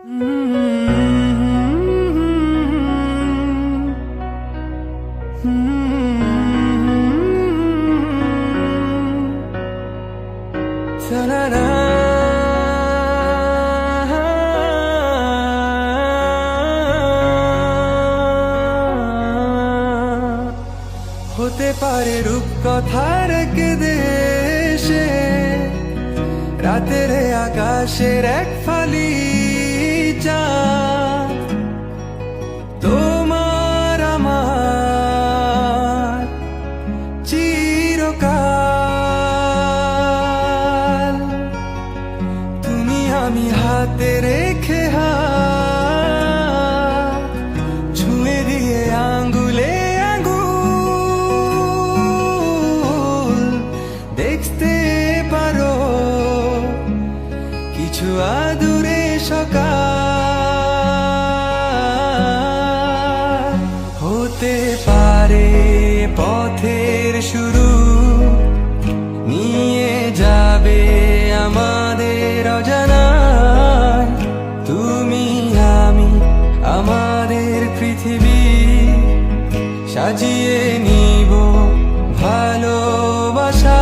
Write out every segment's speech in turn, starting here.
হতে পারে রূপকথার এক দেশে রাতের আকাশের এক ফালি চাঁদ, তোমার আমার চিরকাল। তুমি আমি হাতে রেখে হাত ছুঁয়ে দিয়ে আঙ্গুলে আঙ্গুল দেখতে পারো কিছু আদুরে সকাল। হতে পারে পথের শুরু, নিয়ে যাবে আমাদের অজানায়। তুমি আমি আমাদের পৃথিবী সাজিয়ে নিব ভালোবাসা।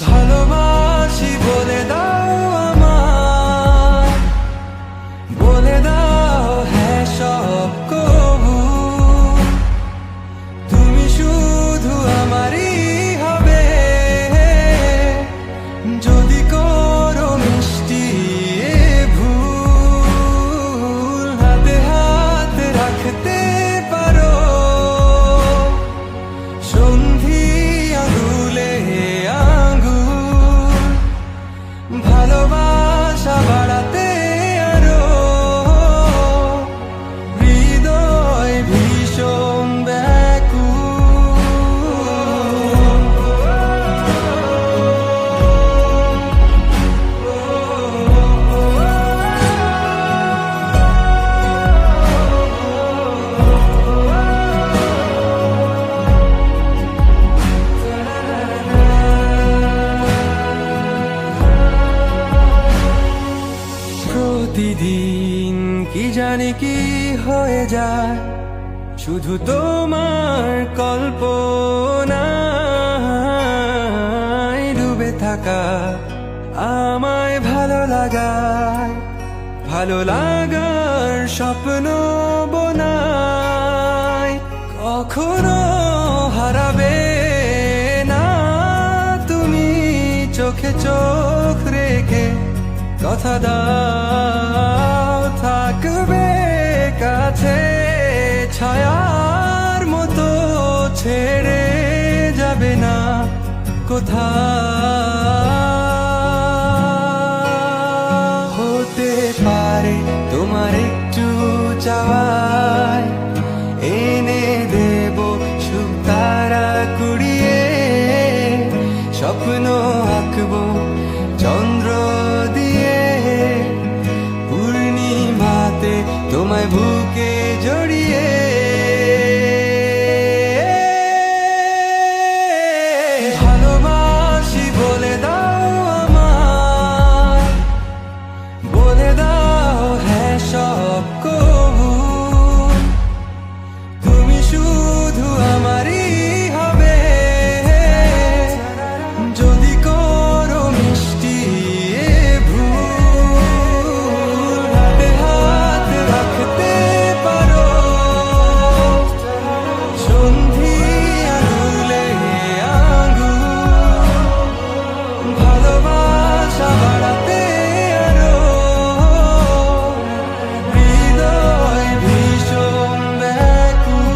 ভালোবাসি বলে দাও আমায়, বলে দাও হ্যাঁ সব কবু। তুমি শুধু আমারই হবে, যদি করো মিষ্টি এ ভুল। হাতে হাত রাখতে পারো সন্ধি আঙুলে আঙ্গুল, ভালোবাসা বাড়াতে আরো হৃদয় ভীষণ প্রতিদিন কি জানি কি হয়ে যায়, শুধু তোমার কল্পনায় ডুবে থাকা আমায় ভালো লাগায়। ভালো লাগার স্বপ্ন বোনায়, কখনো হারাবে না তুমি চোখে চোখ রেখে। কথা দাও থাকবে কাছে, ছায়ার মতো ছেড়ে যাবে না কোথাও। হতে পারে তোমার একটু চাওয়ায় এনে দেব সুখ তারা কুড়িয়ে। স্বপ্ন আঁকবো চন্দ্র দিয়ে, পূর্ণিমাতে তোমায় বুকে জড়িয়ে। ভালোবাসি বলে দাও আমায়, বলে দাও হ্যাঁ সব কবু। তুমি শুধু আমারই হবে, যদি করো মিষ্টি এ ভুল। হাতে হাত রাখতে পারো সন্ধি আঙুলে আঙ্গুল, ভালোবাসা বাড়াতে আরো হৃদয় ভীষণ ব্যাকুল।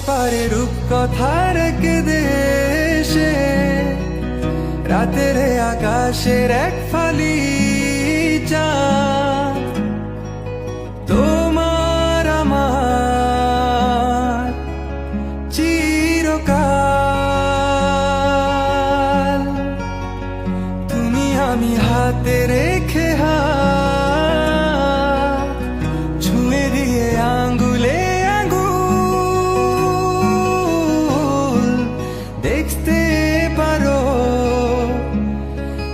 পারে রূপকথার এক দেশে, রাতের আকাশের এক ফালি চাঁদ, তোমার আমার চিরকাল। তুমি আমি হাতে রেখে হাত ছুঁয়ে দিয়ে আঙ্গুলে আঙ্গুল দেখতে পারো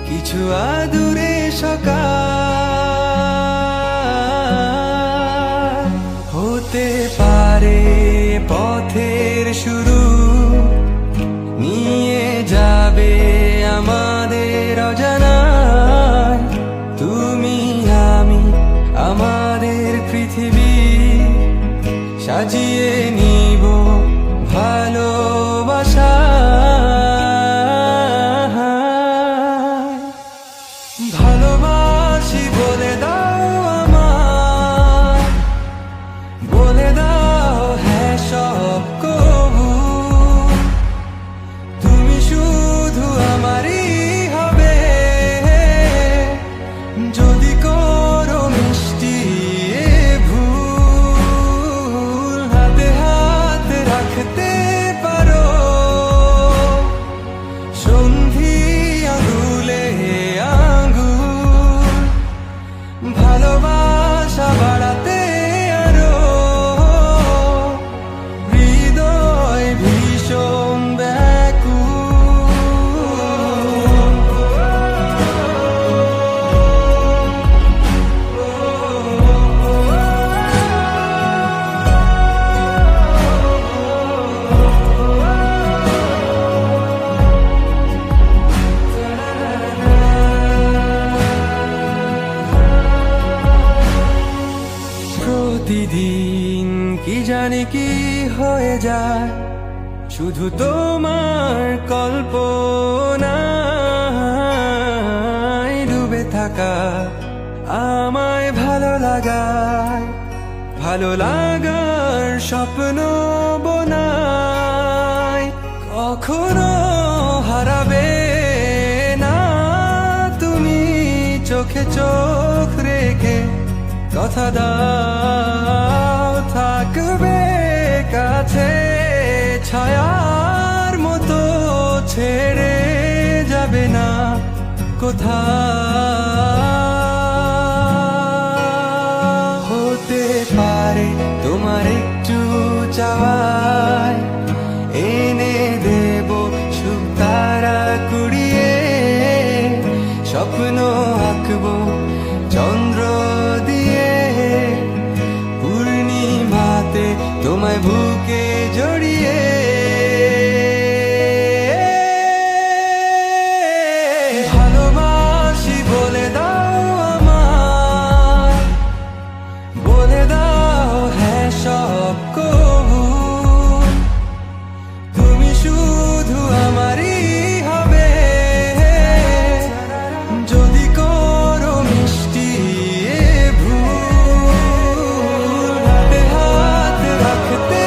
কিছু আদুরে সকাল। হতে পারে পথের শুরু, নিয়ে যাবে আমাদের অজানায়। তুমি আমি আমাদের পৃথিবী সাজিয়ে নিব ভালোবাসা। ভালোবাসি বলে দাও আমায়, বলে দাও হ্যাঁ সব কবু। তুমি শুধু আমারই হবে, যদি করো মিষ্টি এ ভুল। হাতে হাত রাখতে পারো সন্ধি আঙুলে আঙুল, ভালোবাসা বাড়াতে আরো হৃদয় ভীষণ প্রতিদিন কি জানি কি হয়ে যায়, শুধু তোমার কল্পনায় ডুবে থাকা আমায় ভালো লাগায়। ভালো লাগার স্বপ্ন বোনায়, কখনো হারাবে না তুমি চোখে চোখ রেখে। কথা দাও থাকবে কাছে, ছায়ার মতো ছেড়ে যাবে না কোথাও। হতে পারে তোমার একটু চাওয়ায় এনে দেব সুখ তারা কুড়িয়ে। স্বপ্ন আঁকবো চন্দ্র দিয়ে, পূর্ণিমাতে তোমায় বুকে জড়িয়ে। ভালোবাসি বলে দাও আমায়, বলে দাও হ্যাঁ সব কবু। তুমি শুধু আমারই হবে, যদি করো মিষ্টি এ ভুল। হাতে হাত রাখতে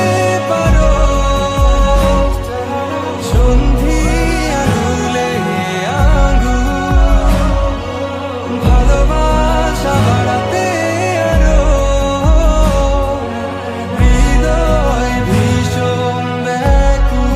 পারো সন্ধি আঙুলে আঙুল, ভালোবাসা বাড়াতে আরো হৃদয় ভীষণ ব্যাকুল।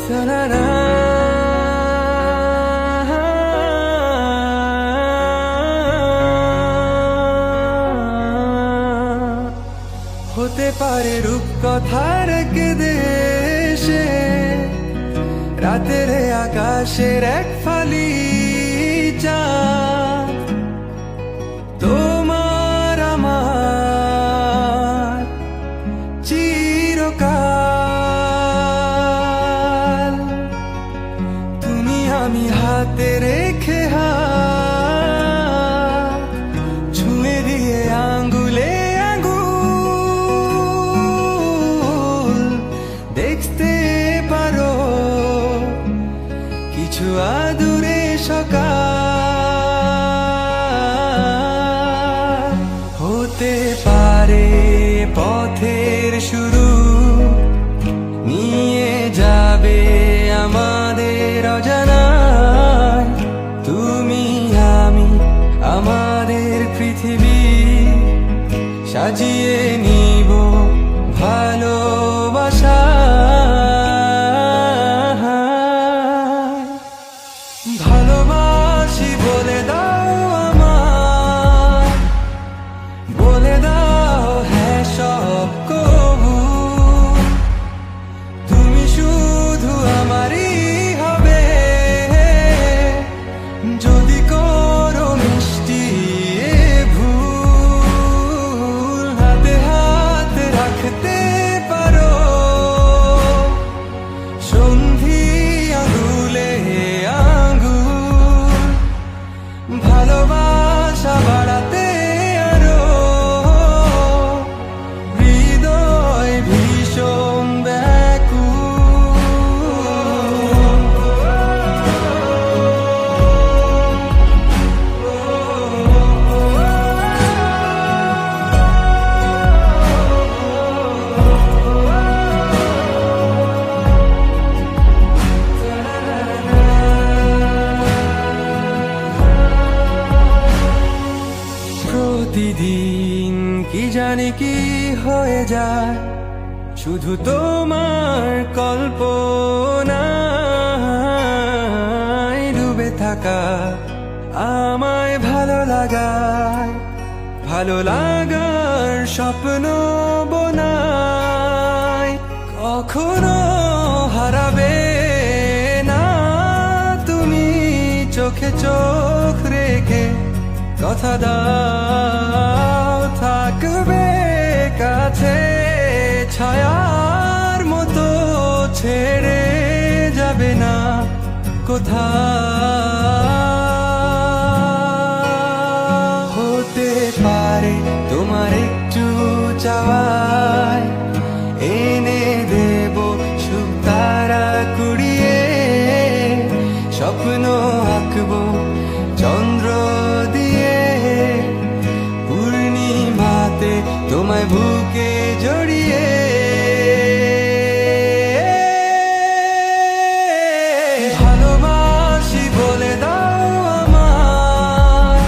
Ta-da-da. হতে পারে রূপকথার এক দেশে, রাতের আকাশের এক ফালি চাঁদ, তোমার আমার চিরকাল। কিছু আদুরে সকাল হতে পারে পথের শুরু, নিয়ে যাবে আমাদের অজানায়। তুমি আমি আমাদের পৃথিবী সাজিয়ে নিব ভালোবাসা। ভালোবাসি বলে দাও আমায়, বলে দাও হ্যাঁ সব কবু। তুমি শুধু আমারই হবে, যদি করো মিষ্টি এ ভুল। হাতে হাত রাখতে পারো সন্ধি আঙুলে আঙুল। ভালোবাসা বাড়াতে আরো হৃদয় ভীষণ প্রতিদিন কি জানি কি হয়ে যায়, শুধু তোমার কল্পনায় ডুবে থাকা আমায় ভালো লাগায়। ভালো লাগার স্বপ্ন বোনায়, কখনো হারাবে না তুমি চোখে চোখ রেখে। কথা দাও থাকবে কাছে, ছায়ার মতো ছেড়ে যাবে না কোথাও। হতে পারে তোমার একটু চাওয়ায় এনে দেব সুখ তারা কুড়িয়ে। স্বপ্ন আঁকবো চন্দ্র দিয়ে, পূর্ণিমাতে তোমায় বুকে জড়িয়ে। ভালোবাসি বলে দাও আমায়,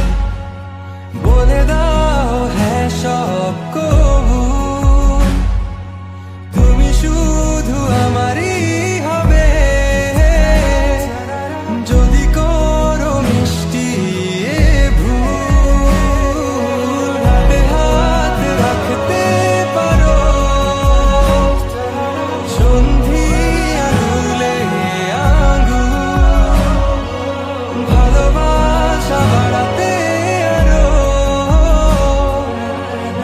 বলে দাও হ্যাঁ সব কবু। তুমি শুধু আমারই হবে, যদি করো মিষ্টি এ ভুল। হাতে হাত রাখতে পারো সন্ধি আঙুলে আঙুল। ভালোবাসা বাড়াতে আরো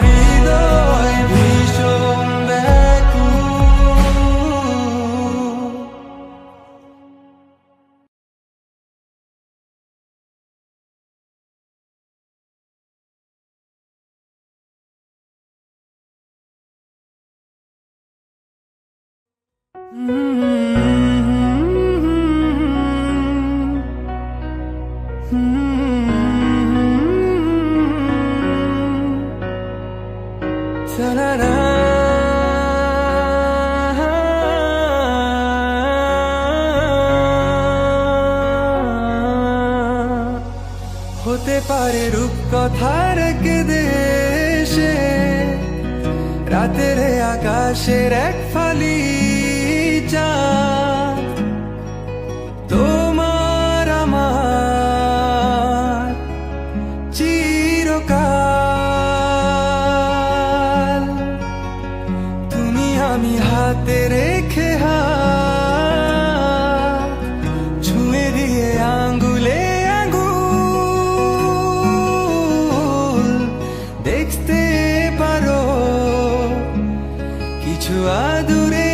হৃদয় ভীষণ ব্যাকুল। Ta-da-da. হতে পারে রূপকথার এক দেশে, রাতের আকাশের এক ফালি চাঁদ। তোমার আমার চিরকাল, তুমি আমি হাতে রেখে হাত ছুঁয়ে দিয়ে আঙ্গুলে আঙ্গুল। দেখতে পারো কিছু আদুরে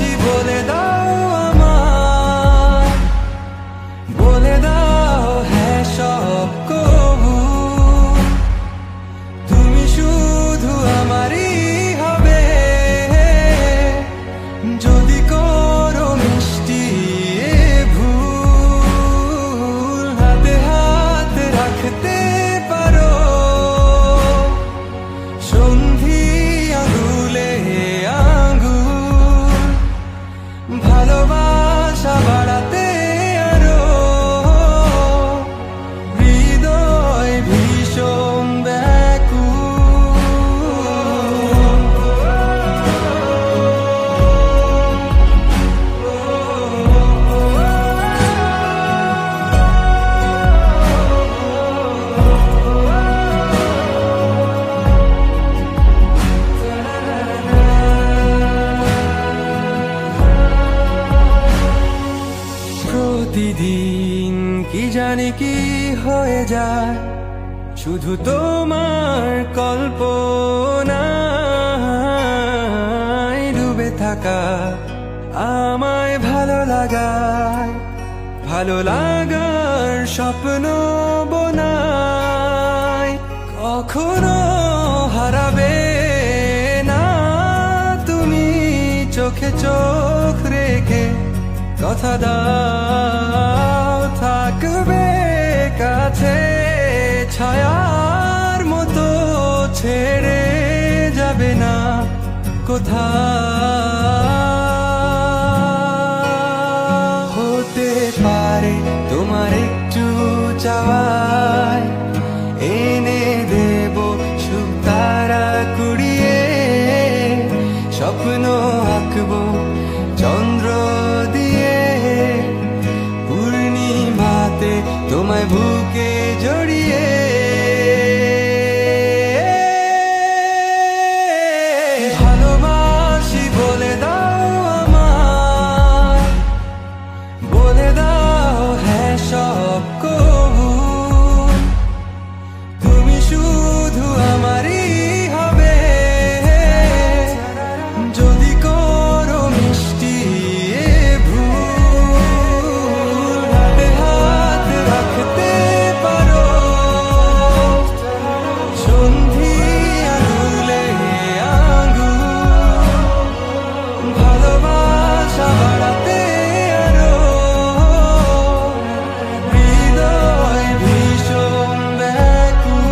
ভালোবাসি বলে দাও আমায়, বলে দাও হ্যাঁ সব কবু, তুমি শুধু আমারই হবে। যদি করো মিষ্টি এ ভুল, হাতে হাত রাখতে পারো সন্ধি আঙুলে আঙুল, ভালোবাসা বাড়াতে আরো হৃদয় ভীষণ প্রতিদিন কি জানি কি হয়ে যায়, শুধু তোমার কল্পনায় ডুবে থাকা আমায় ভালো লাগায়, ভালো লাগার স্বপ্ন বোনায়। কখনো হারাবে না তুমি চোখে চোখ রেখে, কথা দাও থাকবে কাছে, ছায়ার মতো ছেড়ে যাবে না কোথাও। হতে পারে তোমার একটু চাওয়ায় এনে দেব সুখ তারা কুড়িয়ে, স্বপ্ন আঁকবো চন্দ্র দিয়ে, পূর্ণিমাতে তোমায় বুকে জড়িয়ে। ভালোবাসি বলে দাও আমায়, বলে দাও হ্যাঁ সব কবু, তুমি শুধু আমারই হবে। যদি করো মিষ্টি এ ভুল, হাতে হাত রাখতে পারো সন্ধি আঙুলে আঙুল, ভালোবাসা বাড়াতে আরো হৃদয় ভীষণ ব্যাকুল।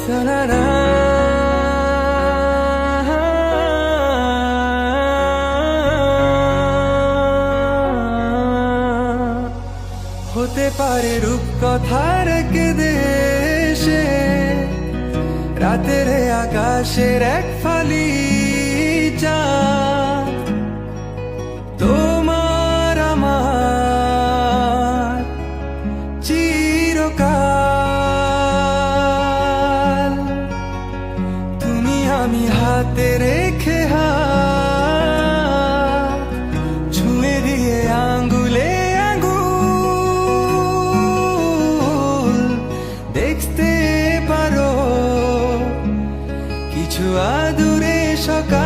Ta-da-da. হতে পারে রূপকথার এক দেশে, রাতের আকাশের এক ফালি চাঁদ, তোমার আমার চিরকাল। তুমি আমি হাতে রেখে হাত ছুঁয়ে দিয়ে আঙ্গুলে আঙ্গুল, দেখতে পারো কিছু আদুরে সকাল।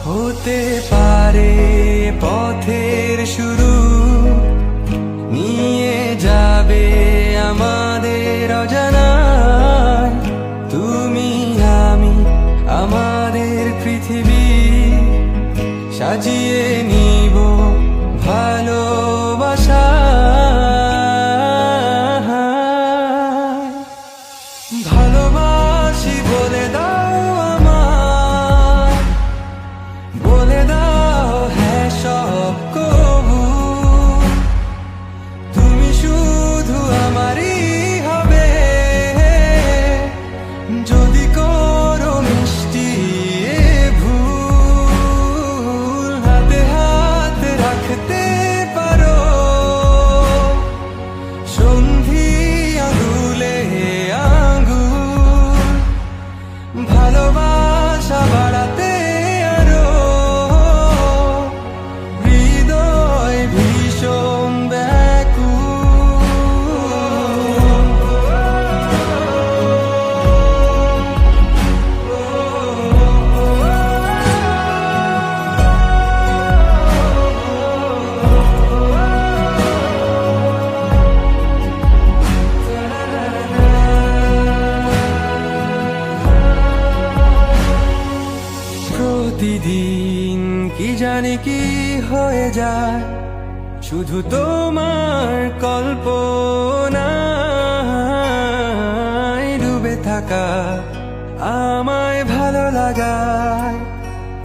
হতে পারে পথের শুরু, নিয়ে যাবে আমাদের অজানায়, তুমি আমি আমাদের পৃথিবী সাজিয়ে নিব ভালোবাসা। ভালোবাসি বলে দাও আমায়, বলে দাও হ্যাঁ সব কবু, তুমি শুধু আমারই হবে। যদি করো মিষ্টি এ ভুল, কি জানি কি হয়ে যায় শুধু তোমার কল্পনায় ডুবে থাকা আমায়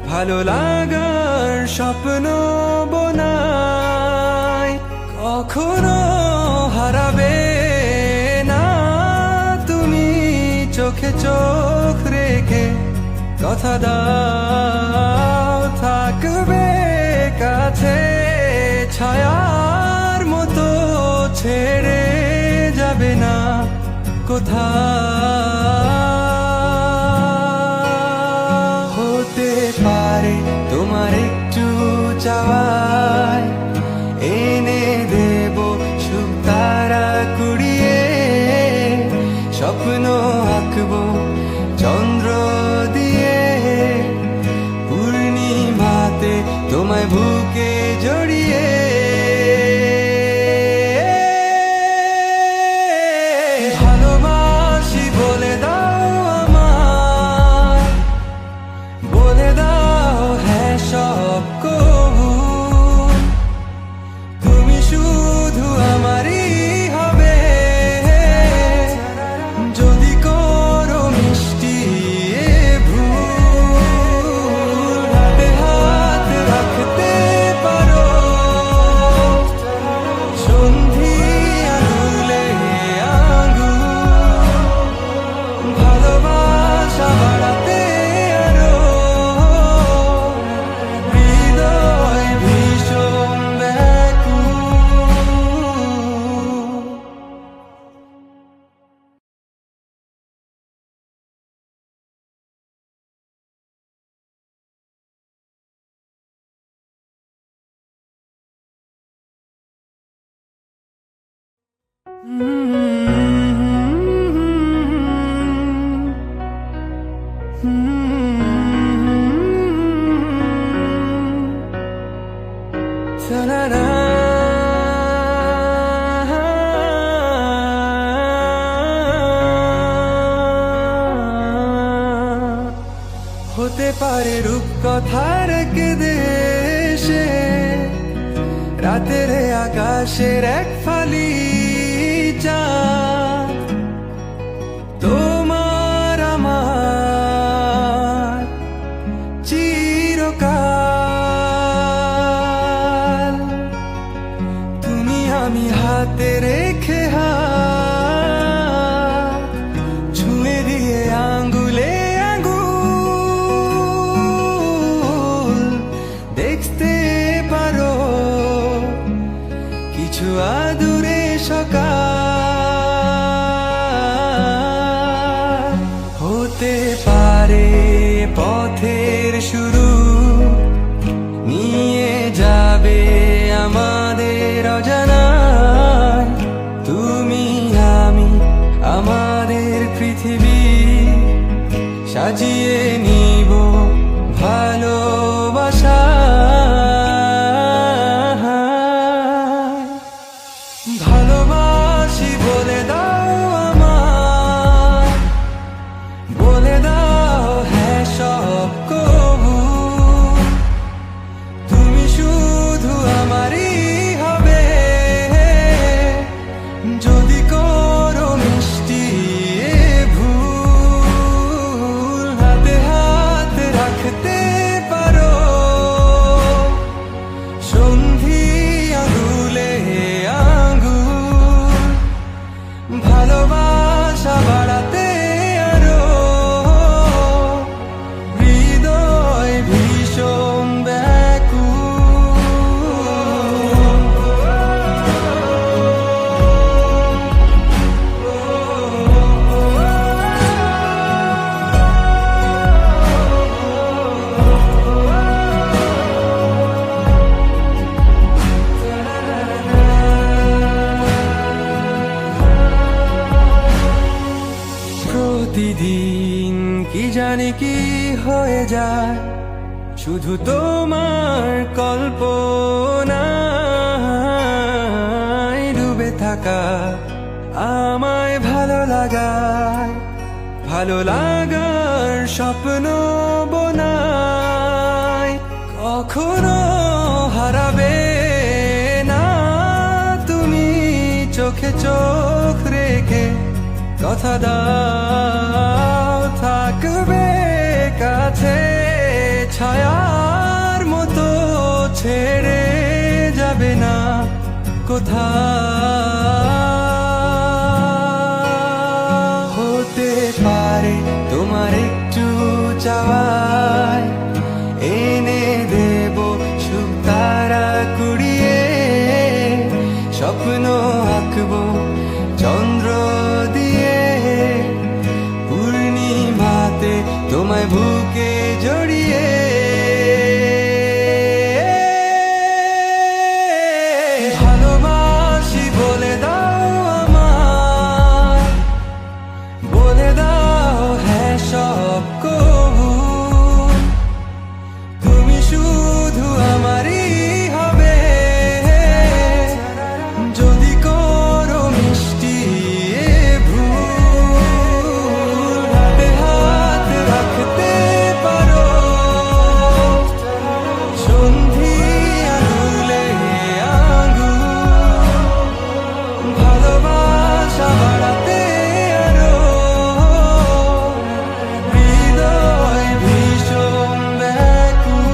ভালো লাগার স্বপ্ন বোনায় কখনো হারাবে না তুমি চোখে চোখ রেখে কথা দাও থাকবে কাছে ছায়ার মতো ছেড়ে যাবে না কোথাও হতে পারে তোমার একটু চাওয়ায় এনে দেব সুখ তারা কুড়িয়ে স্বপ্ন আঁকবো চন্দ্র দিয়ে পূর্ণিমাতে তোমায় বুকে জড়িয়ে ভালোবাসি বলে দাও আমায় বলে দাও হ্যাঁ সব কবু তুমি শুধু আমারই হবে যদি করো মিষ্টি এ ভুল হাতে হাত রাখতে পারো সন্ধি আঙুলে আঙুল ভালোবাসা বাড়াতে আরো হৃদয় ভীষণ ব্যাকুল Ta-da-da. হতে পারে রূপকথার এক দেশে রাতের আকাশের এক ফালি চাঁদ তোমার আমার চিরকাল তুমি আমি হাতে রেখে হাত ছুঁয়ে দিয়ে আঙ্গুলে আঙ্গুল দেখতে পারো কিছু আদুরে সকাল হতে পারে পথের শুরু নিয়ে যাবে আমাদের অজানায় তুমি আমি আমাদের পৃথিবী সাজিয়ে নিব ভালোবাসা ভালোবাসি বলে দাও আমায় বলে দাও হ্যাঁ সব কবু তুমি শুধু আমারই হবে যদি করো মিষ্টি এ ভুল হাতে হাত রাখতে পারো সন্ধি আঙুলে আঙুল ভালোবাসা বাড়াতে আরো হৃদয় ভীষণ প্রতিদিন কি জানি কি হয়ে যায় শুধু তোমার কল্পনায় ডুবে থাকা আমায় ভালো লাগার স্বপ্ন বোনায় কখনো হারাবে না তুমি চোখে চোখ রেখে কথা দাও থাকবে কাছে ছায়ার মতো ছেড়ে যাবে না কোথাও হতে পারে তোমার একটু চাওয়ায় এনে দেব সুখ তারা কুড়িয়ে স্বপ্ন আঁকবো চন্দ্র দিয়ে পূর্ণিমাতে তোমায় বুকে জড়িয়ে ভালোবাসি বলে দাও আমায় বলে দাও হ্যাঁ সব কবু তুমি শুধু আমারই হবে যদি করো মিষ্টি এ ভুল হাতে হাত রাখতে পারো সন্ধি আঙুলে আঙুল ভালোবাসা বাড়াতে আরো হৃদয় ভীষণ ব্যাকুল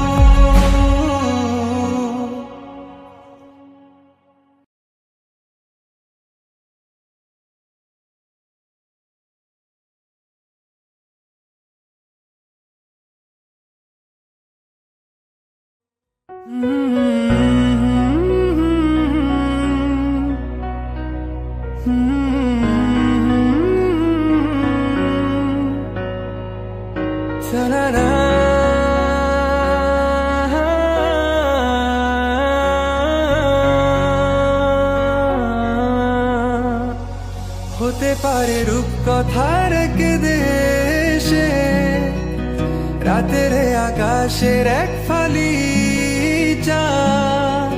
Ta-da-da. হতে পারে রূপকথার এক দেশে রাতের আকাশের এক ফালি চাঁদ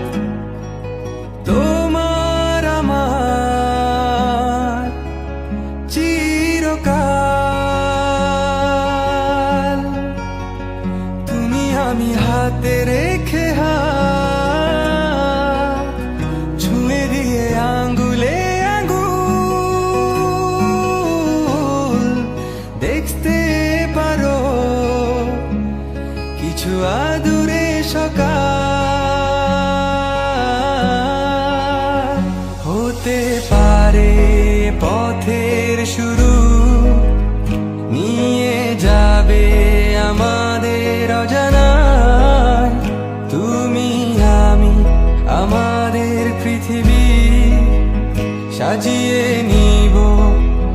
তোমার আমার চিরকাল তুমি আমি হাতে রেখে হাত ছুঁয়ে দিয়ে আঙ্গুলে আঙ্গুল দেখতে পারো কিছু আদুরে সকাল হতে পারে পথের শুরু নিয়ে যাবে আমাদের অজানায় তুমি আমি আমাদের পৃথিবী সাজিয়ে নিব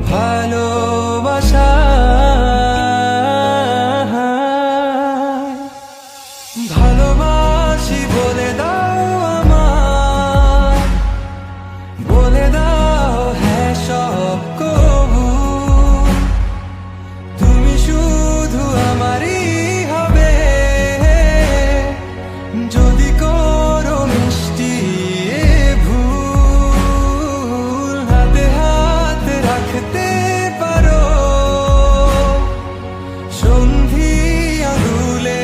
ভালোবাসা ভালোবাসি বলে দাও আমায় বলে দাও হ্যাঁ সব কবু তুমি শুধু আমারই হবে যদি করো মিষ্টি এ ভুল হাতে হাত রাখতে পারো সন্ধি আঙুলে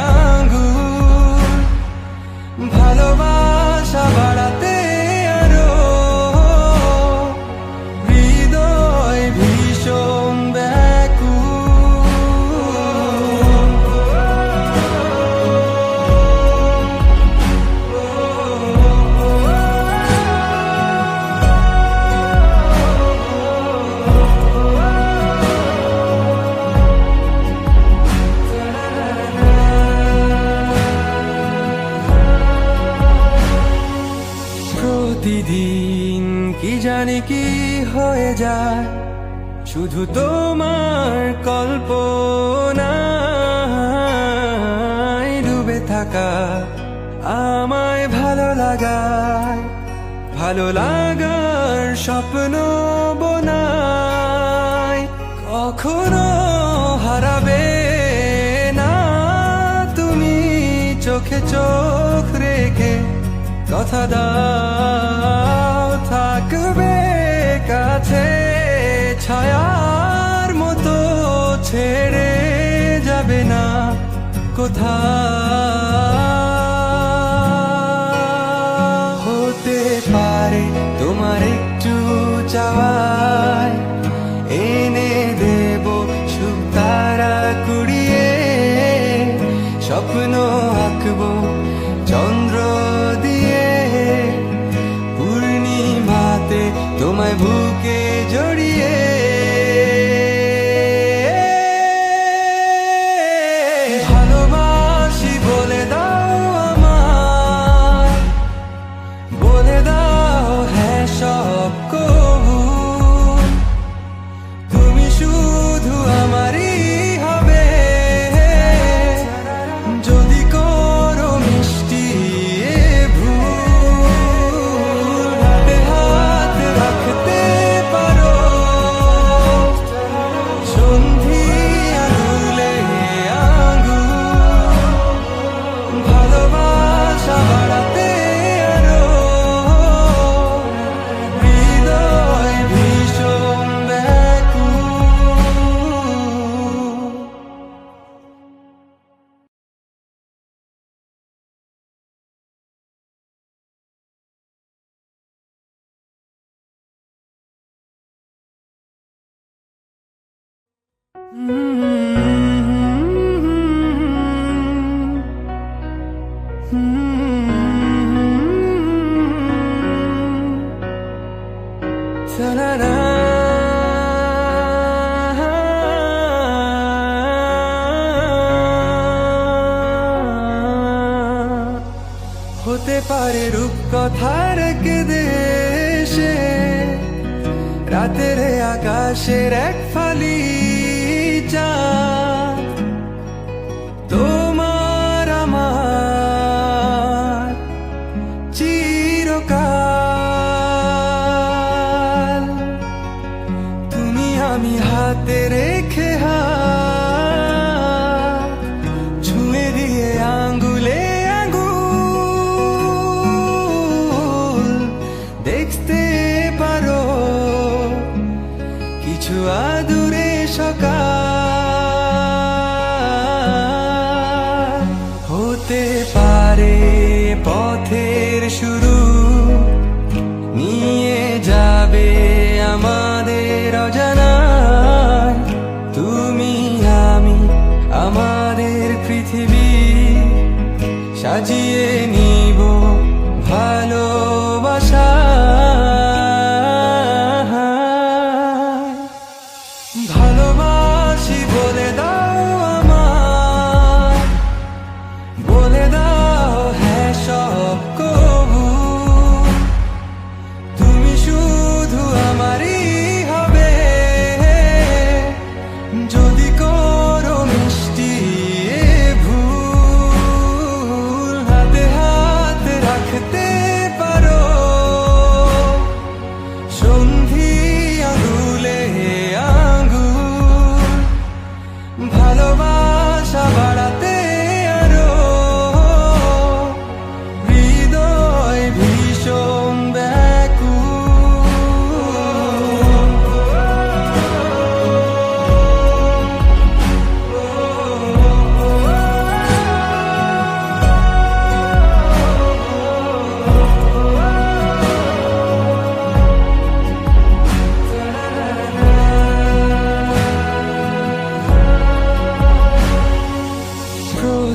আঙুল ভালোবাসা বাড়াতে আরো হৃদয় ভীষণ প্রতিদিন কি জানি কি হয়ে যায় শুধু তোমার কল্পনায় ডুবে থাকা আমায় ভালো লাগায় ভালো লাগার স্বপ্ন বোনায় কখনো হারাবে না তুমি চোখে চোখ রেখে কথা দাও থাকবে কাছে ছায়ার মতো ছেড়ে যাবে না কোথাও হতে পারে রূপকথার এক দেশে রাতের আকাশের এক ফালি চাঁদ তোমার আমার চিরকাল তুমি আমি হাতে রেখে হাত ছুঁয়ে দিয়ে আঙ্গুলে আঙ্গুল দেখতে পারো কিছু আদুরে সকাল হতে পারে পথের শুরু নিয়ে যাবে আমাদের অজানায় তুমি আমি আমাদের পৃথিবী সাজিয়ে নিব ভালোবাসা ভালোবাসি বলে দাও আমার বলে দাও হ্যাঁ সব কবু তুমি শুধু আমারই হবে যদি করো মিষ্টি এ ভুল হাতে হাত রাখতে পারো সন্ধি আঙুলে আঙ্গুল ভালোবাসা বাড়াতে আরো হৃদয় ভীষণ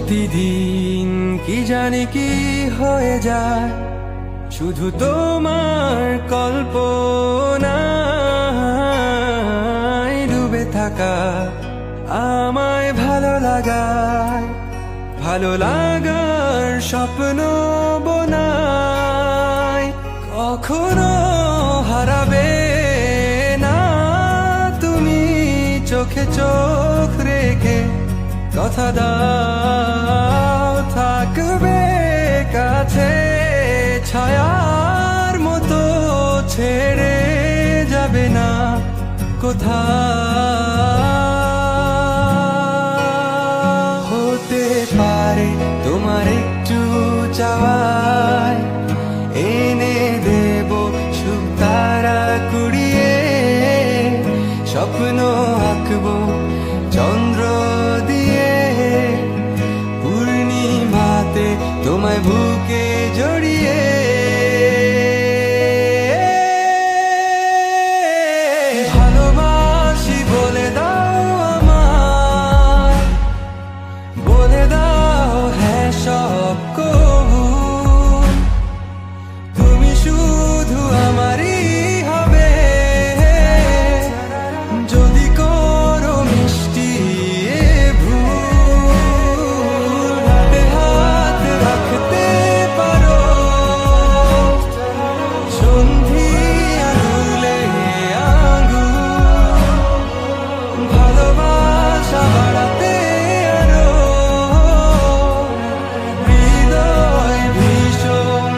প্রতিদিন কি জানি কি হয়ে যায় শুধু তোমার কল্পনায় ডুবে থাকা আমায় ভালো লাগার স্বপ্ন বোনায় কখনো হারাবে না তুমি চোখে চোখ রেখে কথা দাও থাকবে কাছে ছায়ার মতো ছেড়ে যাবে না কোথাও হতে পারে তোমার একটু চাওয়ায় এনে দেব সুখ তারা কুড়িয়ে স্বপ্ন আঁকবো চন্দ্র দিয়ে পূর্ণিমাতে তোমায় বুকে জড়িয়ে ভালোবাসি বলে দাও আমার বলে দাও হ্যাঁ সব কবু তুমি শুধু আমারই হবে যদি করো মিষ্টি এ ভুল হাতে হাত রাখতে পারো সন্ধি আঙুলে আঙ্গুল ভালোবাসা বাড়াতে আরো হৃদয় ভীষণ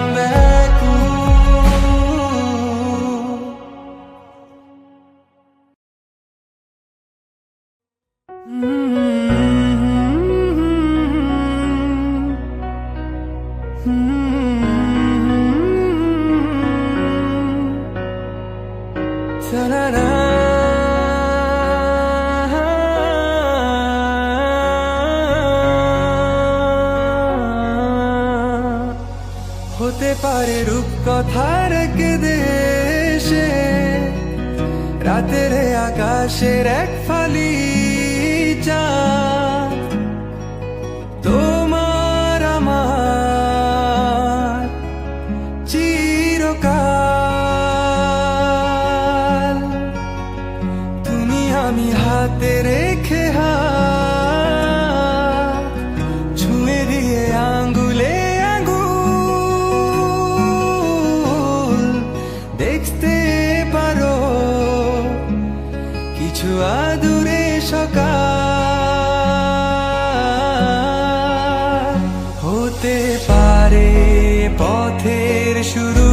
হতে পারে রূপকথার এক দেশে রাতের আকাশের এক ফালি চাঁদ তোমার আমার চিরকাল। তুমি আমি হাতে রেখে হাত ছুঁয়ে দিয়ে আঙ্গুলে আঙ্গুল দেখতে পারো কিছু আদুরে সকাল। হতে পারে পথের শুরু,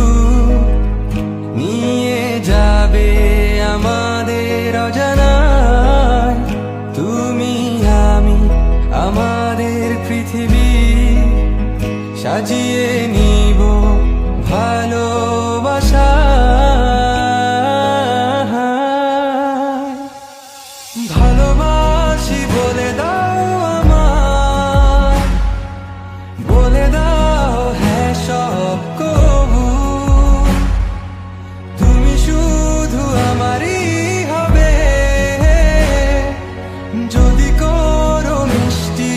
নিয়ে যাবে আমাদের অজানায়। তুমি আমি আমাদের পৃথিবী সাজিয়ে নিব ভালোবাসা। ভালোবাসি বলে দাও আমার, বলে দাও হ্যাঁ সব কবু। তুমি শুধু আমারই হবে, যদি করো মিষ্টি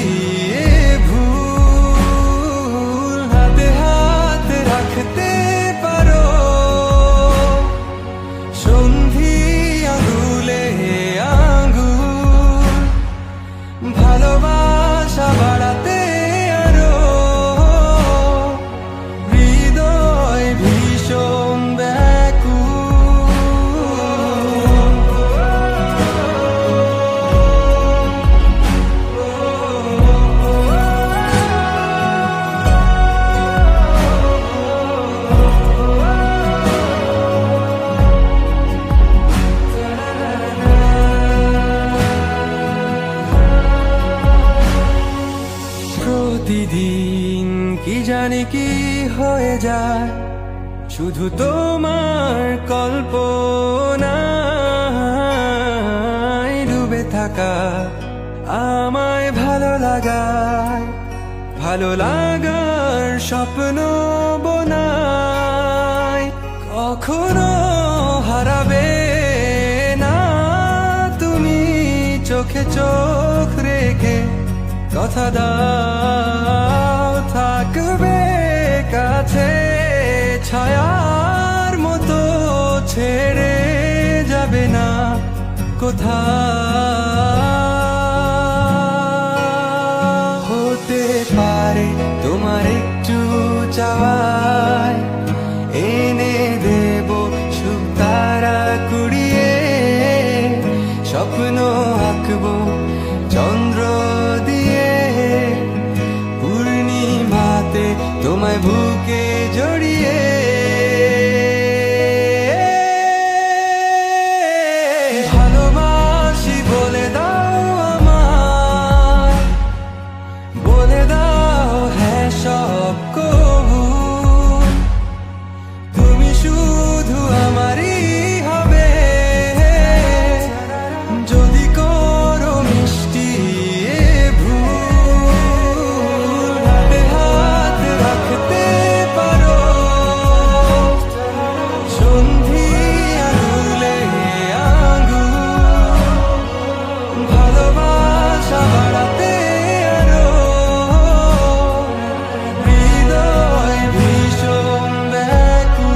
এ ভুল। হাতে হাত রাখতে পারো সন্ধি আঙুলে আঙ্গুল। ভালোবাসা বাড়াতে আরো হৃদয় ভীষণ প্রতিদিন কি জানি কি হয়ে যায় শুধু তোমার কল্পনায় ডুবে থাকা আমায় ভালো লাগায়। ভালো লাগার স্বপ্ন বোনায় কখনো হারাবে না তুমি চোখে চোখ রেখে। কথা দাও থাকবে কাছে ছায়ার মতো, ছেড়ে যাবে না কোথাও। হতে পারে তোমার একটু চাওয়ায় এনে দেব সুখ তারা কুড়িয়ে। স্বপ্ন আঁকবো চন্দ্র দিয়ে, পূর্ণিমাতে তোমায় বুকে জড়িয়ে। ভালোবাসি বলে দাও আমার, বলে দাও হ্যাঁ সব কবু। তুমি শুধু আমারই হবে, যদি করো মিষ্টি এ ভুল। হাতে হাত রাখতে পারো সন্ধি আঙুলে আঙ্গুল। ভালোবাসা বাড়াতে আরো হৃদয় ভীষণ ব্যাকুল।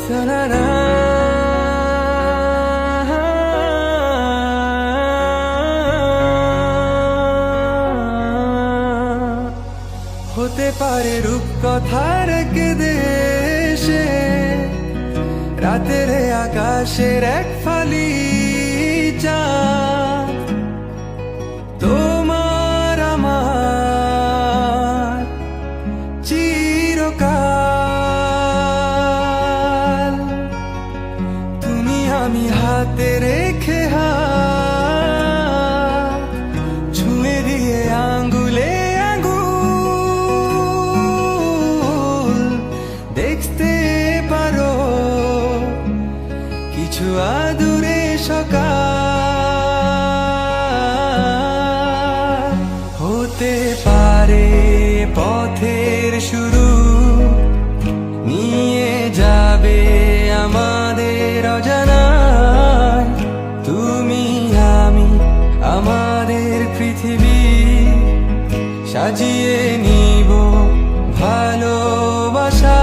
Ta-da-da. হতে পারে রূপকথার এক দেশে রাতের আকাশের এক ফালি চাঁদ তোমার আমার চিরকাল। তুমি আমি হাতে রেখে হাত ছুঁয়ে দিয়ে আঙ্গুলে দেখতে পারো কিছু আদুরে সকাল হতে পারে পথের শুরু নিয়ে যাবে আমাদের অজানায় তুমি আমি আমাদের পৃথিবী সাজিয়ে নিব ভালোবাসা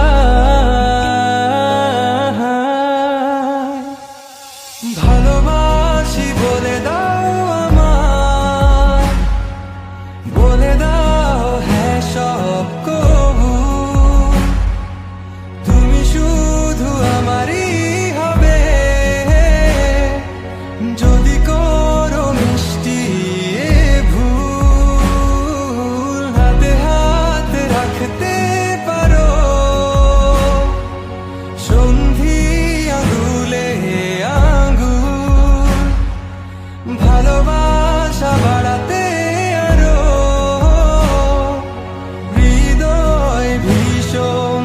ভালোবাসি বলে দাও আমায় বলে দাও হ্যাঁ সব কবু তুমি শুধু আমারই হবে যদি করো মিষ্টি এ ভুল হাতে হাত রাখতে পারো সন্ধি আঙুলে আঙুল ভালোবাসা বাড়াতে আরো হৃদয় ভীষণ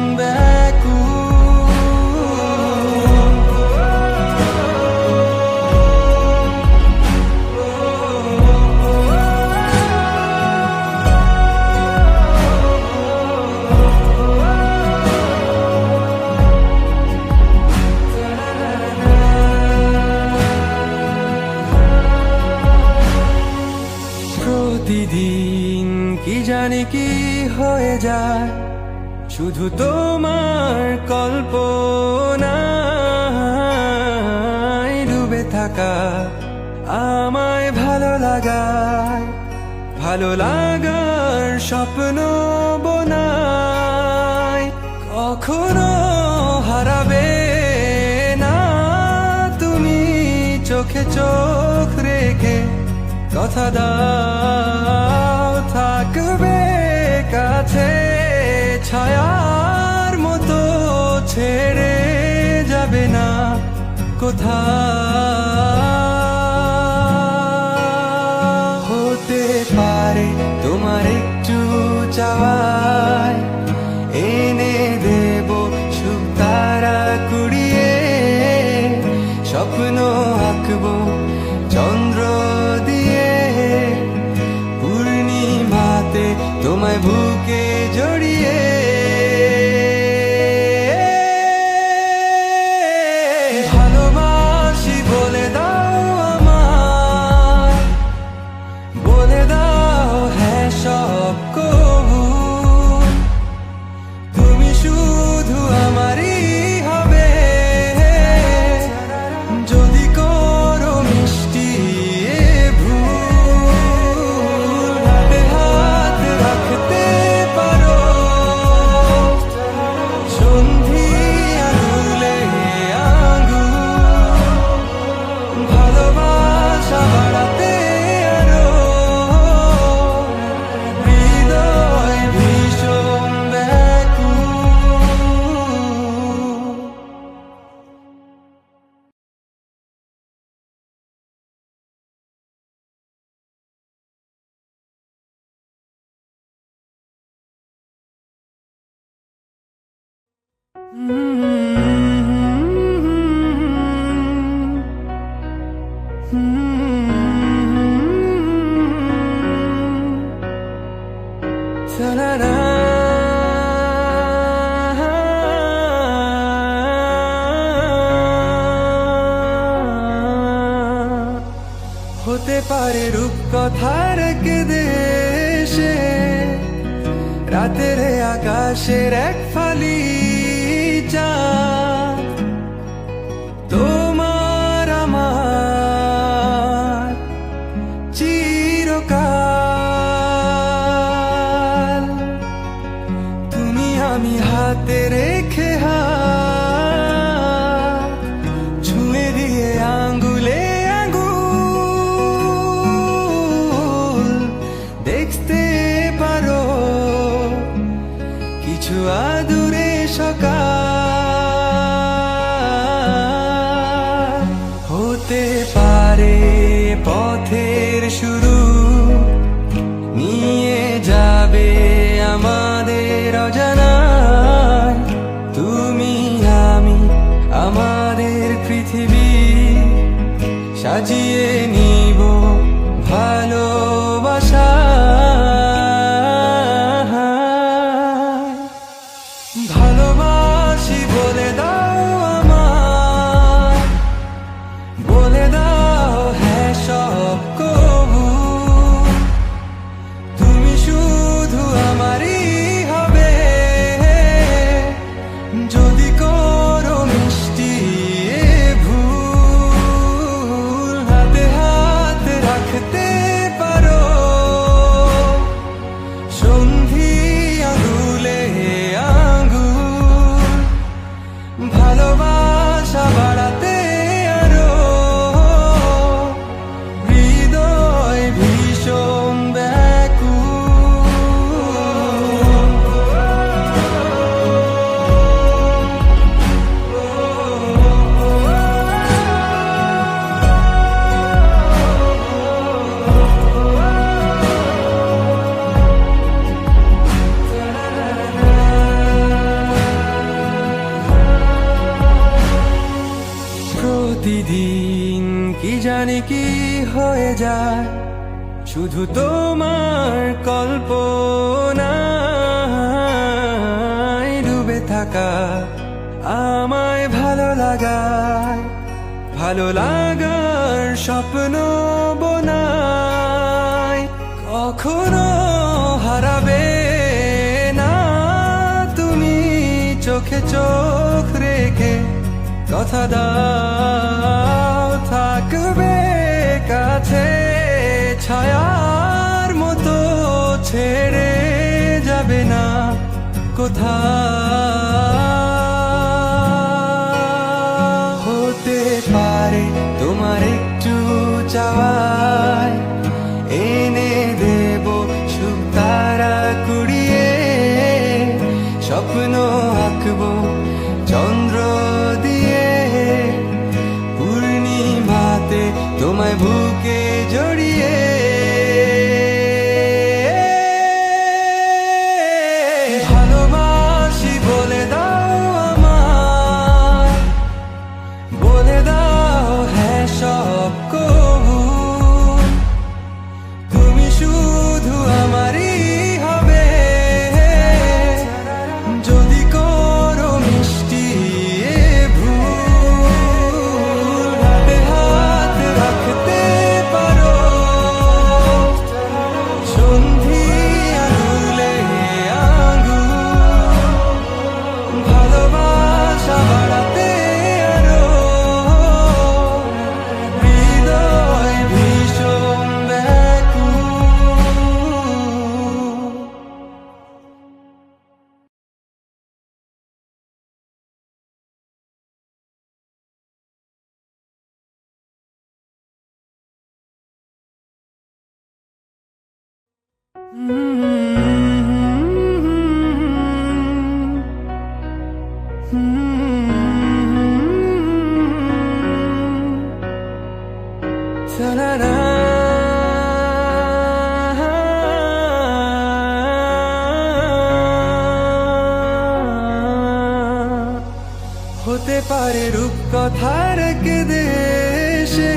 প্রতিদিন কি জানি কি হয়ে যায় শুধু তোমার কল্পনায় ডুবে থাকা আমায় ভালো লাগার স্বপ্ন বোনায় কখনো হারাবে না তুমি চোখে চোখ রেখে কথা দাও থাকবে কাছে ছায়ার মতো ছেড়ে যাবে না কোথাও হতে পারে তোমার একটু চাওয়ায় এনে দেব সুখ তারা কুড়িয়ে স্বপ্ন আঁকবো চন্দ্র দিয়ে পূর্ণিমাতে তোমায় বুকে জড়িয়ে ভালোবাসি বলে দাও আমায় বলে দাও হ্যাঁ সব কবু তুমি শুধু আমারই হবে যদি করো মিষ্টি এ ভুল হাতে হাত রাখতে পারো সন্ধি আঙুলে আঙুল ভালোবাসা বাড়াতে আরো হৃদয় ভীষণ ব্যাকুল Ta-da-da. হতে পারে রূপকথার এক দেশে রাতের আকাশের এক ফালি চাঁদ তোমার আমার চিরকাল তুমি আমি হাতে রেখে হাত ছুঁয়ে দিয়ে আঙ্গুলে আঙ্গুল দেখতে পারো কিছু আদুরে আমাদের পৃথিবী সাজিয়ে নিব ভালোবাসা। ভালোবাসি বলে দাও আমায়, বলে দাও হ্যাঁ সব কবু। তুমি শুধু আমারই হবে, যদি করো মিষ্টি এ ভুল। হাতে হাত রাখতে পারো সন্ধি আঙুলে আঙুল। ভালোবাসা বাড়াতে আরো হৃদয় ভীষণ প্রতিদিন কি জানি কি হয়ে যায়, শুধু তোমার কল্পনায় ডুবে থাকা আমায় ভালো লাগায়। ভালো লাগার স্বপ্ন বোনায়, কখনো হারাবে না তুমি চোখে চোখ রেখে। কথা দাও থাকবে কাছে, ছায়ার মতো ছেড়ে যাবে না কোথাও। হতে পারে তোমার একটু চাওয়ায় এনে দেব সুখ তারা কুড়িয়ে। স্বপ্ন আঁকবো চন্দ্র দিয়ে, পূর্ণিমাতে তোমায় বুকে জড়িয়ে। ভালোবাসি বলে দাও আমায়, বলে দাও হ্যাঁ সব কবু। তুমি শুধু আমারই হবে, যদি করো মিষ্টি এ ভুল। হাতে হাত রাখতে পারো সন্ধি আঙুলে আঙুল। ভালোবাসা বাড়াতে আরো হৃদয় ভীষণ ব্যাকুল। Ta-da-da. হতে পারে রূপকথার এক দেশে,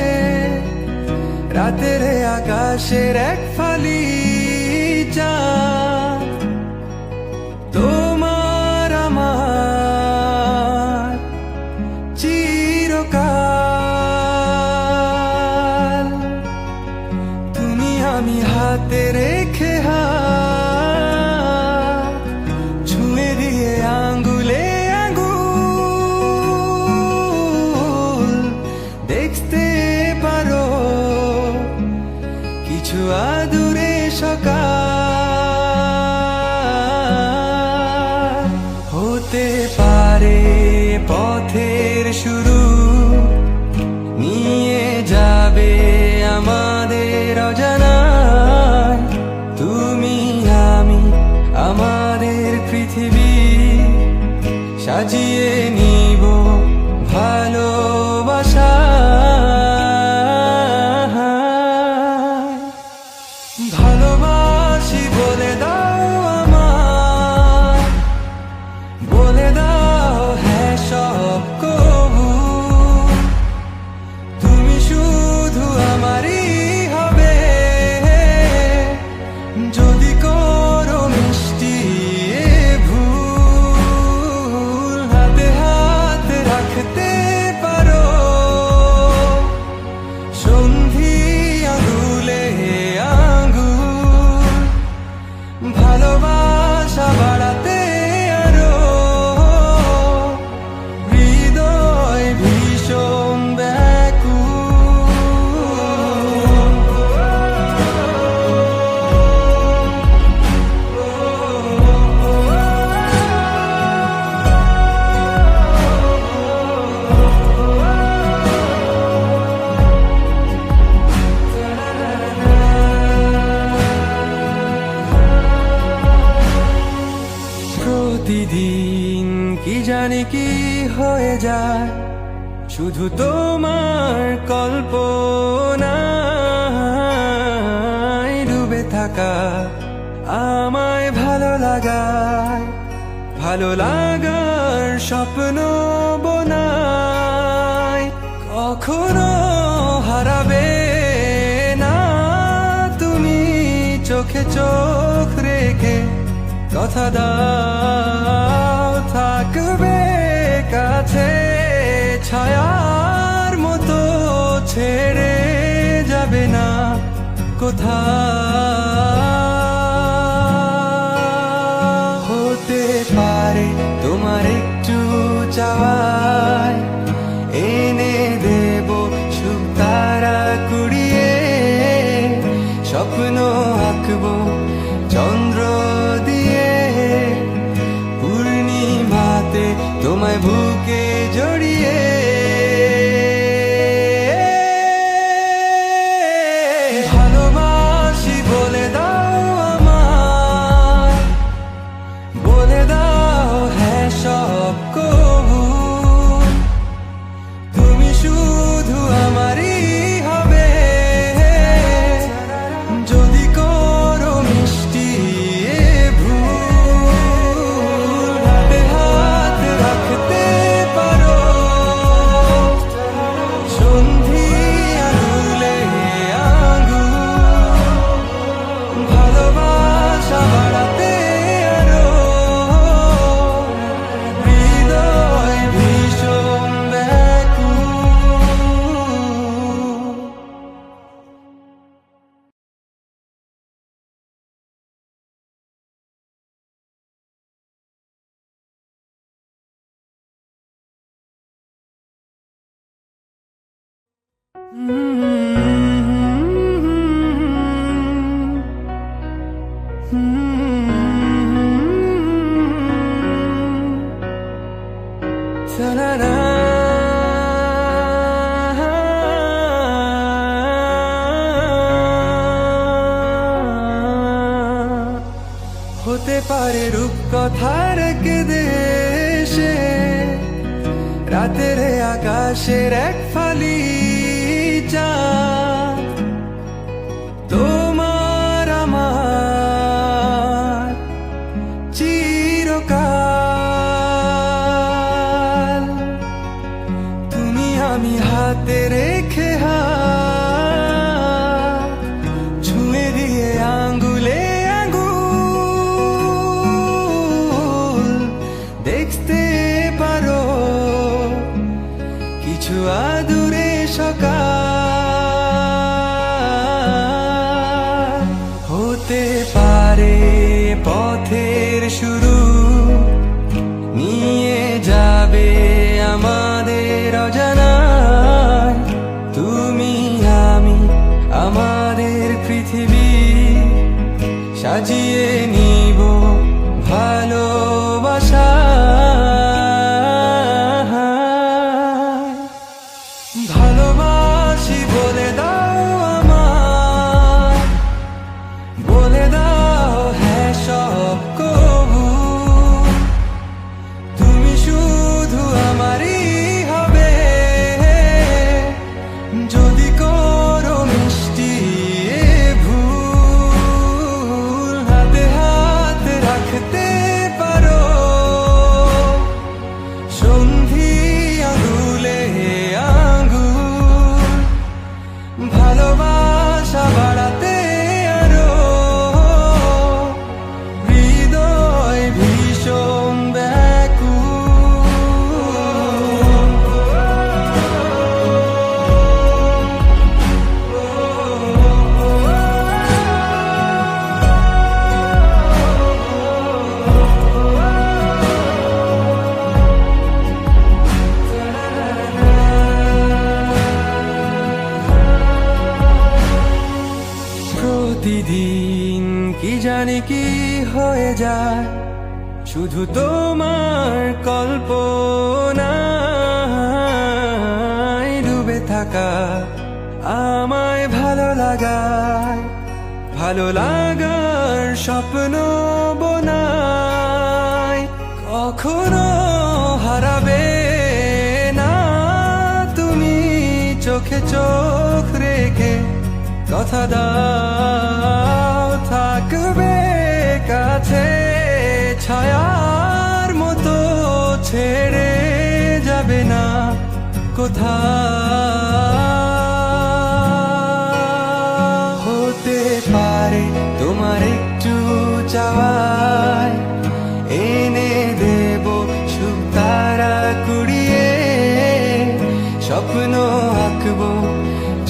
রাতের আকাশের এক ফালি চাঁদ। তোমার আমার চিরকাল, তুমি আমি হাতে রেখে হাত ছুঁয়ে দিয়ে আঙ্গুলে আঙ্গুল। দেখতে পারো কিছু আদুরে সকাল। হতে পারে পথের শুরু, নিয়ে যাবে আমাদের অজানায়। তুমি আমি আমাদের পৃথিবী সাজিয়ে নিব ভালোবাসা। ভালোবাসি বলে দাও আমায়, বলে দাও হ্যাঁ সব কবু। হয়ে যায় শুধু তোমার কল্পনায় ডুবে থাকা আমায় ভালো লাগায়, ভালো লাগার স্বপ্ন বোনায়। কখনো হারাবে না তুমি চোখে চোখ রেখে, কথা দাও থাকবে কাছে ছায়ার মতো, ছেড়ে যাবে না কোথাও। হতে পারে তোমার একটু চাওয়ায় এনে দেব সুখ তারা কুড়িয়ে, স্বপ্ন আঁকবো চন্দ্র দিয়ে, পূর্ণিমাতে তোমায় বুকে জড়িয়ে। ভালোবাসি বলে দাও আমায়, বলে দাও হ্যাঁ সব কবু, তুমি শুধু আমারই হবে। যদি করো মিষ্টি এ ভুল, হাতে হাত রাখতে পারো, সন্ধি আঙুলে আঙুল, ভালোবাসা বাড়াতে আরো, হৃদয় ভীষণ ব্যাকুল। Ta-da-da. হতে পারে রূপকথার এক দেশে, রাতের আকাশের এক ফালি চাঁদ, তোমার আমার চিরকাল। তুমি আমি হাতে রেখে হাত ছুঁয়ে দিয়ে আঙ্গুলে আঙ্গুল, দেখতে পারো কিছু আদুরে সকাল। হতে পারে পথের শুরু, নিয়ে যাবে আমাদের অজানায়, তুমি আমি আমাদের পৃথিবী সাজিয়ে নিব ভালোবাসা। ভালোবাসি বলে দাও আমায়, বলে দাও হ্যাঁ সব কবু, তুমি শুধু আমারই হবে। যদি করো মিষ্টি এ ভুল, হাতে হাত রাখতে পারো, সন্ধি আঙুলে আঙুল, ভালোবাসা বাড়াতে আরো, হৃদয় ভীষণ প্রতিদিন কি জানি কি হয়ে যায় শুধু তোমার কল্পনায় ডুবে থাকা আমায় ভালো লাগায়, ভালো লাগার স্বপ্ন বোনায়। কখনো হারাবে চোখে চোখ রেখে কথা দাও থাকবে কাছে, ছায়ার মতো ছেড়ে যাবে না কোথাও। হতে পারে তোমার একটু চাওয়ায় এনে দেব সুখ তারা কুড়িয়ে, স্বপ্ন আঁকবো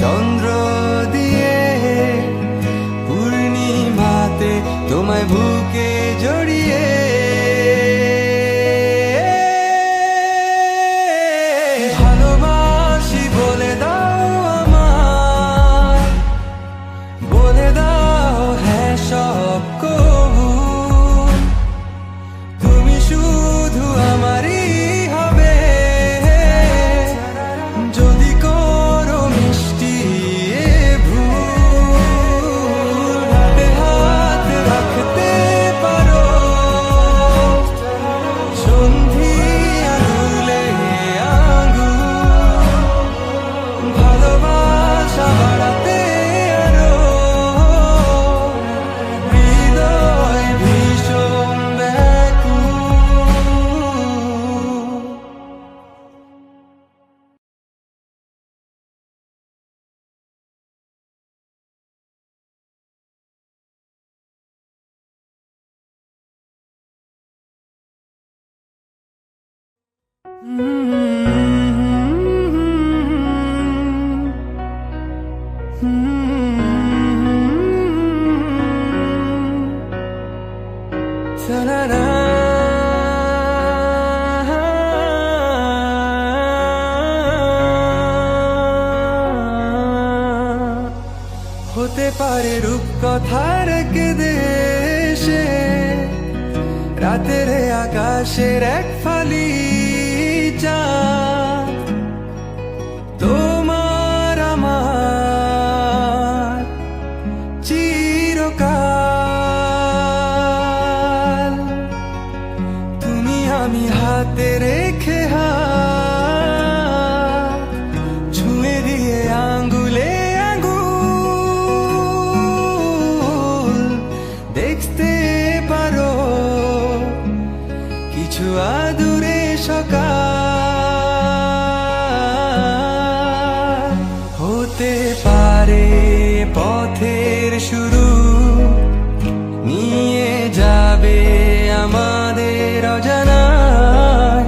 চন্দ্র দিয়ে, পূর্ণিমাতে তোমায় বুকে জড়িয়ে। ভালোবাসি বলে দাও আমায়, বলে দাও হ্যাঁ সব কবু, তুমি শুধু আমারই হবে। যদি করো মিষ্টি এ ভুল, হাতে হাত রাখতে পারো সন্ধি আঙুলে আঙুল, ভালোবাসা বাড়াতে আরো হৃদয় ভীষণ ব্যাকুল। হতে পারে রূপকথার এক দেশে রাতের আকাশের এক ফালি চাঁদ, তোমার আমার চিরকাল। তুমি আমি হাতে রেখে হাত ছুঁয়ে দিয়ে আঙ্গুলে আঙ্গুল, দেখতে পারো কিছু আদুরে সকাল। হতে পারে পথের শুরু, নিয়ে যাবে আমাদের অজানায়।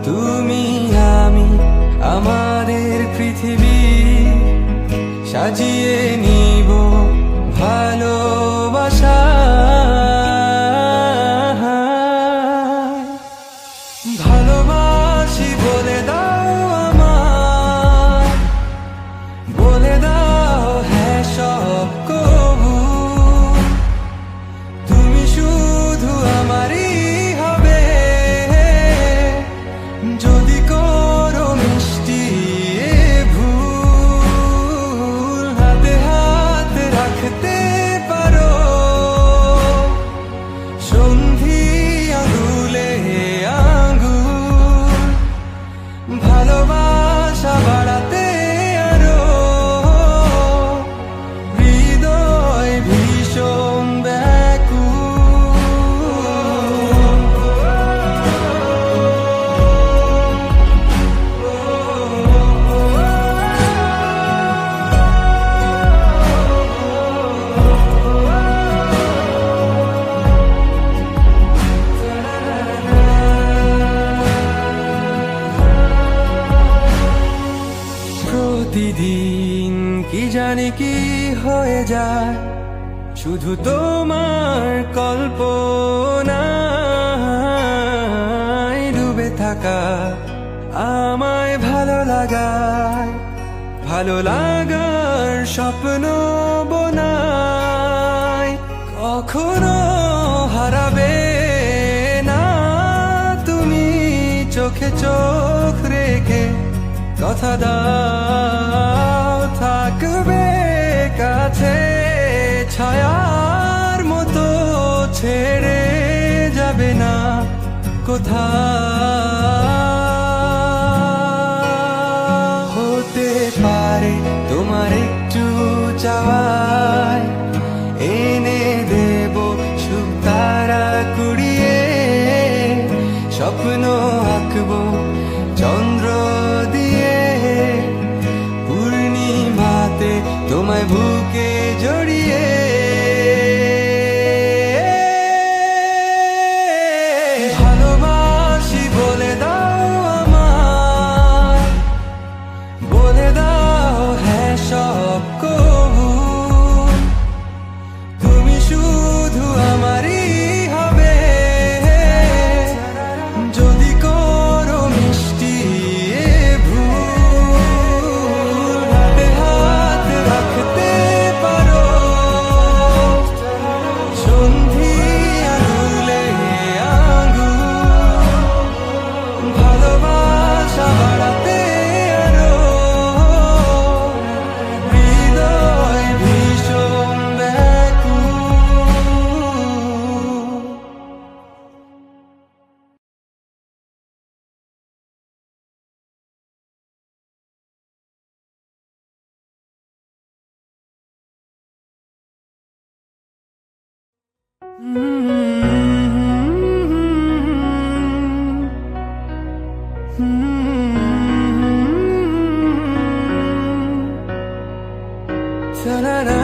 তুমি আমি আমাদের পৃথিবী সাজিয়ে নিব ভালোবাসা। ভালোবাসি বলে দাও আমায়, বলে দাও হ্যাঁ সব কবু, তুমি শুধু আমারই হবে। যদি করো মিষ্টি এ ভুল, হাতে হাত রাখতে পারো সন্ধি আঙুলে আঙুল, ভালোবাসা বাড়াতে আরো হৃদয় ভীষণ প্রতিদিন কি জানি কি হয়ে যায়, শুধু তোমার কল্পনায় ডুবে থাকা আমায় ভালো লাগায়। ভালো লাগার স্বপ্ন বোনায়, কখনো হারাবে না তুমি চোখে চোখ রেখে কথা দাও থাকবে কাছে, ছায়ার মতো ছেড়ে যাবে না কোথাও। হতে পারে তোমায় বুকে জড়িয়ে ভালোবাসি বলে দাও আমায়, বলে দাও হ্যাঁ সব কবু, তুমি শুধু আমারই হবে। যদি করো মিষ্টি এ ভুল, হাতে হাত রাখতে পারো সন্ধি আঙুলে আঙুল, ভালোবাসা বাড়াতে আরো হৃদয় ভীষণ Ta-da-da.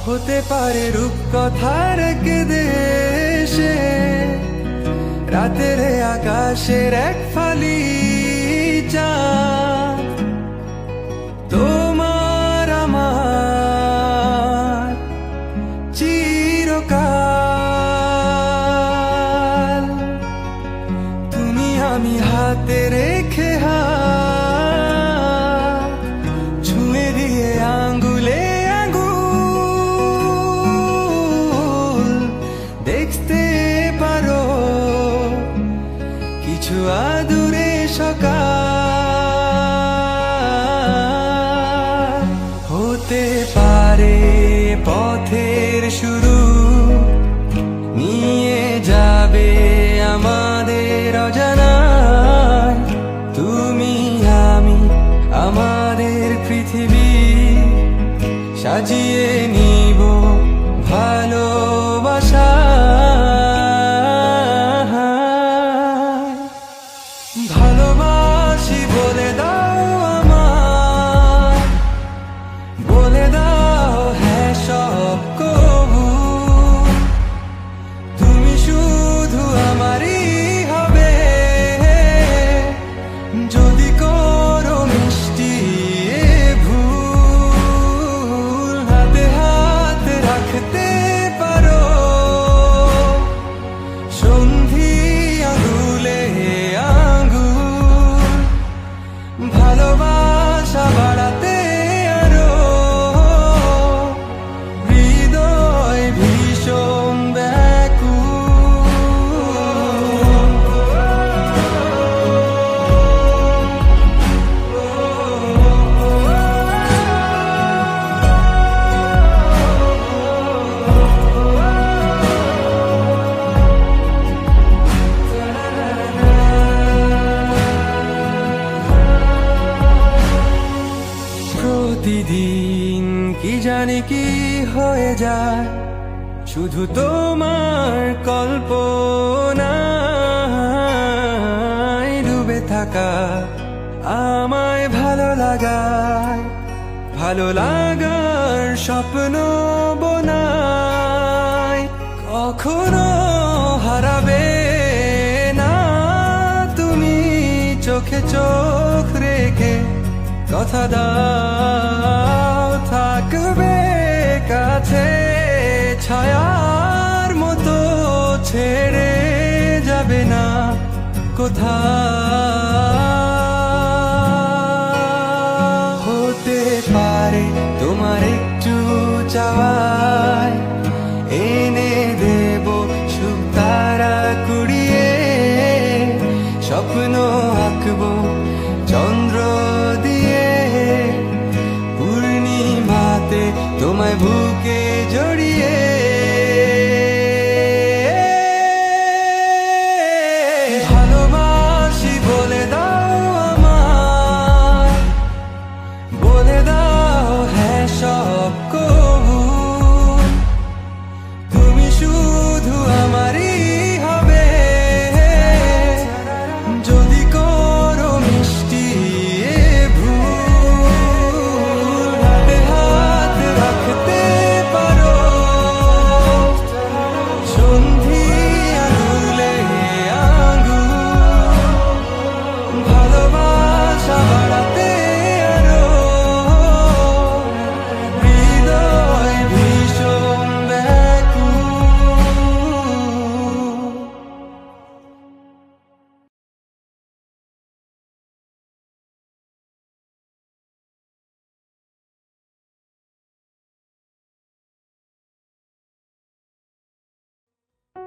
হতে পারে রূপকথার এক দেশে রাতের আকাশের এক ফালি চাঁদ, তোমার আমার চিরকাল। তুমি আমি হাতে রেখে হাত ছুঁয়ে দিয়ে আঙ্গুলে আঙ্গুল, দেখতে পারো কিছু আদুরে সকাল। হতে পারে পথের শুরু, নিয়ে যাবে আমাদের অজানায়। তুমি আমি আমাদের পৃথিবী সাজিয়ে নিব ভালোবাসা। ভালোবাসি বলে দাও আমায়, বলে দাও হ্যাঁ সব কবু, তুমি শুধু আমারই হবে। যদি করো মিষ্টি এ ভুল, হাতে হাত রাখতে পারো সন্ধি আঙুলে আঙুল, ভালোবাসা বাড়াতে আরো হৃদয় ভীষণ প্রতিদিন কি জানি কি হয়ে যায়, শুধু তোমার কল্পনায় ডুবে থাকা আমায় ভালো লাগায়। ভালো লাগার স্বপ্ন বোনায়, কখনো হারাবে না তুমি চোখে চোখ রেখে। কথা দাও থাকবে কাছে, ছায়ার মতো ছেড়ে যাবে না কোথাও। হতে পারে তোমার একটু চাওয়ায় এনে দেব সুখ তারা কুড়িয়ে। স্বপ্ন আঁকবো চন্দ্র দিয়ে, পূর্ণিমাতে তোমায় বুকে জড়িয়ে। ভালোবাসি বলে দাও আমায়, বলে দাও হ্যাঁ সব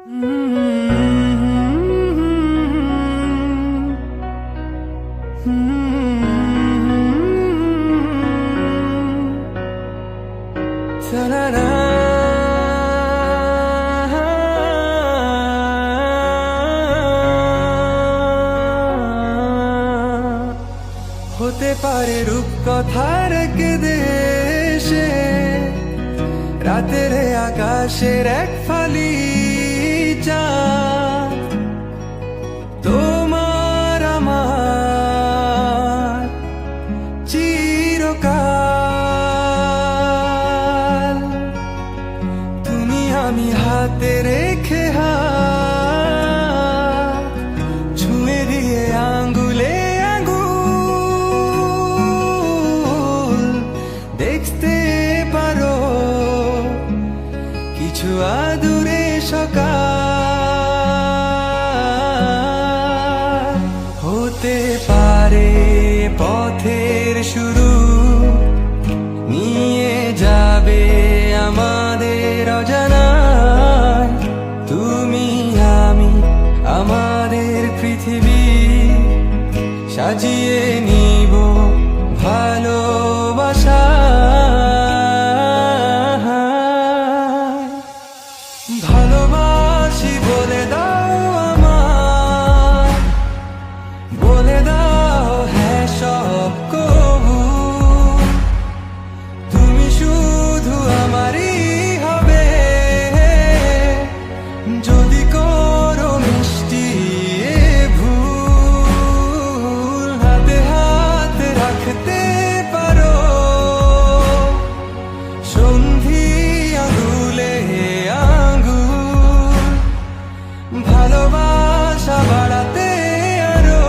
Ta-da-da. হতে পারে রূপকথার এক দেশে রাতের আকাশের এক ফালি চাঁদ তোমার আমার চিরকাল তুমি আমি হাতে রেখে হাত ছুঁয়ে দিয়ে আঙ্গুলে আঙ্গুল দেখতে পারো কিছু আদুরে সকাল হতে পারে পথের শুরু নিয়ে যাবে আমাদের অজানায় তুমি আমি আমাদের পৃথিবী সাজিয়ে নিব ভালোবাসা ভালোবাসি বলে দাও আমার বলে দাও হ্যাঁ সব কবু তুমি শুধু আমারই হবে যদি করো মিষ্টি এ ভুল হাতে হাত রাখতে পারো সন্ধি আঙুলে আঙ্গুল ভালোবাসা বাড়াতে আরো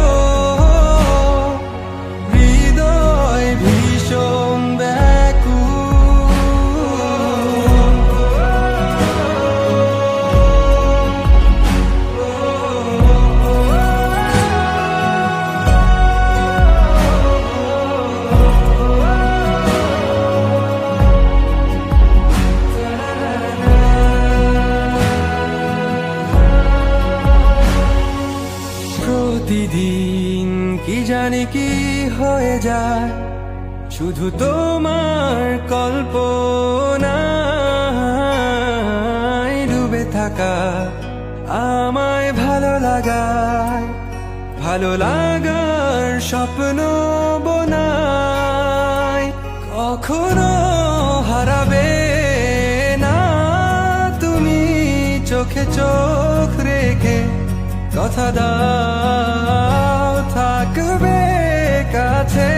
হৃদয় ভীষণ প্রতিদিন কি জানি কি হয়ে যায় শুধু তোমার কল্পনায় ডুবে থাকা আমায় ভালো লাগার স্বপ্ন বোনায় কখনো হারাবে না তুমি চোখে চোখ রেখে কথা দাও থাকবে কাছে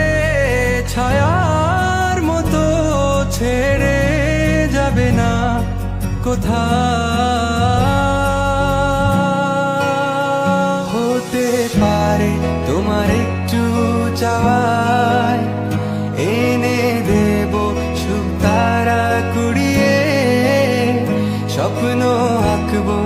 ছায়ার মতো ছেড়ে যাবে না কোথাও হতে পারে তোমার একটু চাওয়ায় এনে দেব সুখ তারা কুড়িয়ে স্বপ্ন আঁকবো